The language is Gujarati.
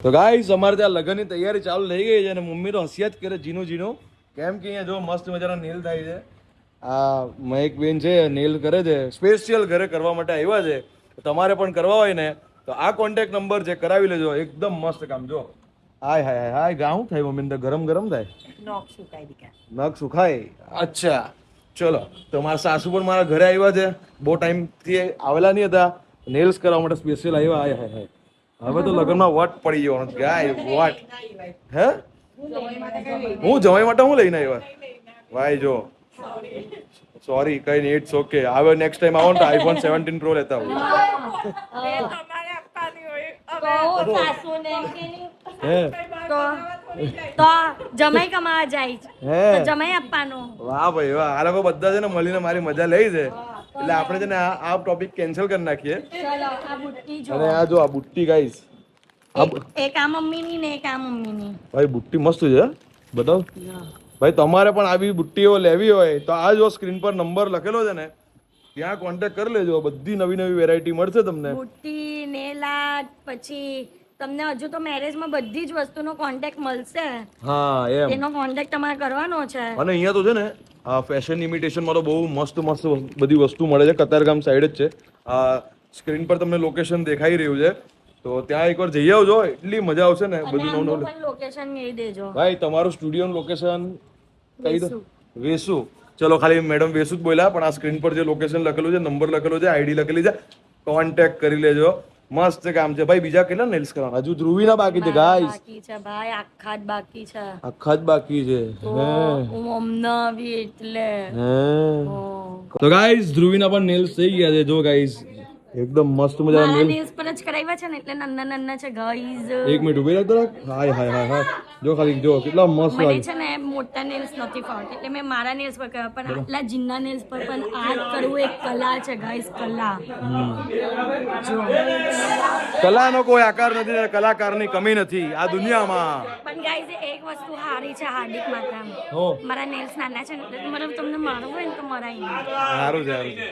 તો ગાઈસ અમારે ત્યાં લગ્નની તૈયારી ચાલુ થઈ ગઈ છે અને મમ્મી તો હસિયા જ કરે ઝીણું કેમ કે અહીંયા જો મસ્ત મજાના નેલ થાય છે. આ મહેક બેન છે નેલ કરે છે, સ્પેશિયલ ઘરે કરવા માટે આવ્યા છે. તમારે પણ કરવા હોય ને તો આ કોન્ટેક્ટ નંબર છે, કરાવી લેજો. એકદમ મસ્ત કામ. જો હાય હાય હાય હાય ગાઉં થાય મમ્મી, ગરમ ગરમ થાય, નખ સુખાય. અચ્છા ચલો, તો મારા સાસુ પણ મારા ઘરે આવ્યા છે, બહુ ટાઈમથી આવેલા નહીં હતા, નેલ્સ કરવા માટે સ્પેશિયલ આવ્યા. હાય હાય હાય હવે તો લગ્નમાં વટ પડી જવાનો ગાય વટ. હે હું જમાઈ માટે હું લઈને આવ્યા ભાઈ? જો સોરી કઈ નહીં, ઇટ્સ ઓકે. હવે નેક્સ્ટ ટાઈમ આવો ને તો આઈફોન 17 પ્રો લેતા આવો. તો જમાઈ કમાવા જાય છે તો જમાઈ આપવાનો. વાહ ભાઈ વાહ, આ લોકો બધા છે ને મળીને મારી મજા લઈ છે. એટલે આપણે છે ને આ ટોપિક કેન્સલ કરી નાખીએ. ચલો આ બુટ્ટી જો, અને આ જો આ બુટ્ટી ગાઈસ, એક આ મમ્મીની ને એક આ મમ્મીની. ભાઈ બુટ્ટી મસ્ત છે, બતાવ ભાઈ. તમારે પણ આવી બુટ્ટીઓ લેવી હોય તો આ જો સ્ક્રીન પર નંબર લખેલો છે ને, ત્યાં કોન્ટેક્ટ કરી લેજો. બધી નવી નવી વેરાયટી મળશે તમને. બુટ્ટી, નેલ આર્ટ, પછી તમને હજુ તો મેરેજમાં બધી જ વસ્તુનો કોન્ટેક્ટ મળશે. હા એમ, એનો કોન્ટેક્ટ તમારે કરવાનો છે. અને અહીંયા તો છે ને આ ફેશન ઇમિટેશનમાં તો બહુ મસ્ત મસ્ત બધી વસ્તુ મળે છે. કતારગામ સાઈડ જ છે. આ સ્ક્રીન પર તમને લોકેશન દેખાઈ રહ્યું છે, તો ત્યાં એકવાર જઈ આવજો. એટલી મજા આવશે ને. બધું નવું નવું. લોકેશન કહી દેજો ભાઈ તમારું સ્ટુડિયોનું લોકેશન કહી દો. વેસુ. ચલો ખાલી મેડમ વેસુ જ બોલ્યા, પણ આ સ્ક્રીન પર જે લોકેશન લખેલું છે, નંબર લખેલો છે, આઈડી લખેલી છે, કોન્ટેક્ટ કરી લેજો. મસ્ત કામ છે ભાઈ. બીજા કેટલા નેલ્સ કરવાના? હજુ ધ્રુવીના બાકી છે ગાઈસ. બાકી છે ભાઈ, આખા જ બાકી છે. આખા જ બાકી છે. હું હમણાં આવી એટલે તો ગાઈસ ધ્રુવીના પણ નેલ્સ થઈ ગયા છે. જો ગાઈસ એકદમ મસ્ત મજાના નેલ. નેલ્સ પર જ કરાવ્યા છે ને એટલે નાના નાના છે ગાઈસ. એક મિનિટ ઉભી રાખતો રાખ. હાય હાય હાય હાય, જો ખાલી જો કેટલા મસ્ત મને લાગે છે ને મોટા નેલ્સ નથી ફાવતા, એટલે મેં મારા નેલ્સ પર કર્યા. પણ આટલા જીના નેલ્સ પર પણ આર્ટ કરવું એક કલા છે ગાઈસ, કલા. જો કલાનો કોઈ આકાર નથી ને કલાકારની કમી નથી આ દુનિયામાં. પણ ગાઈસ એક વસ્તુ સારી છે હાર્દિક માતા, હો મારા નેલ્સ નાના છે ને એટલે મને તમને મારવું હોય ને તો મરાય નહીં. સારું છે સારું છે.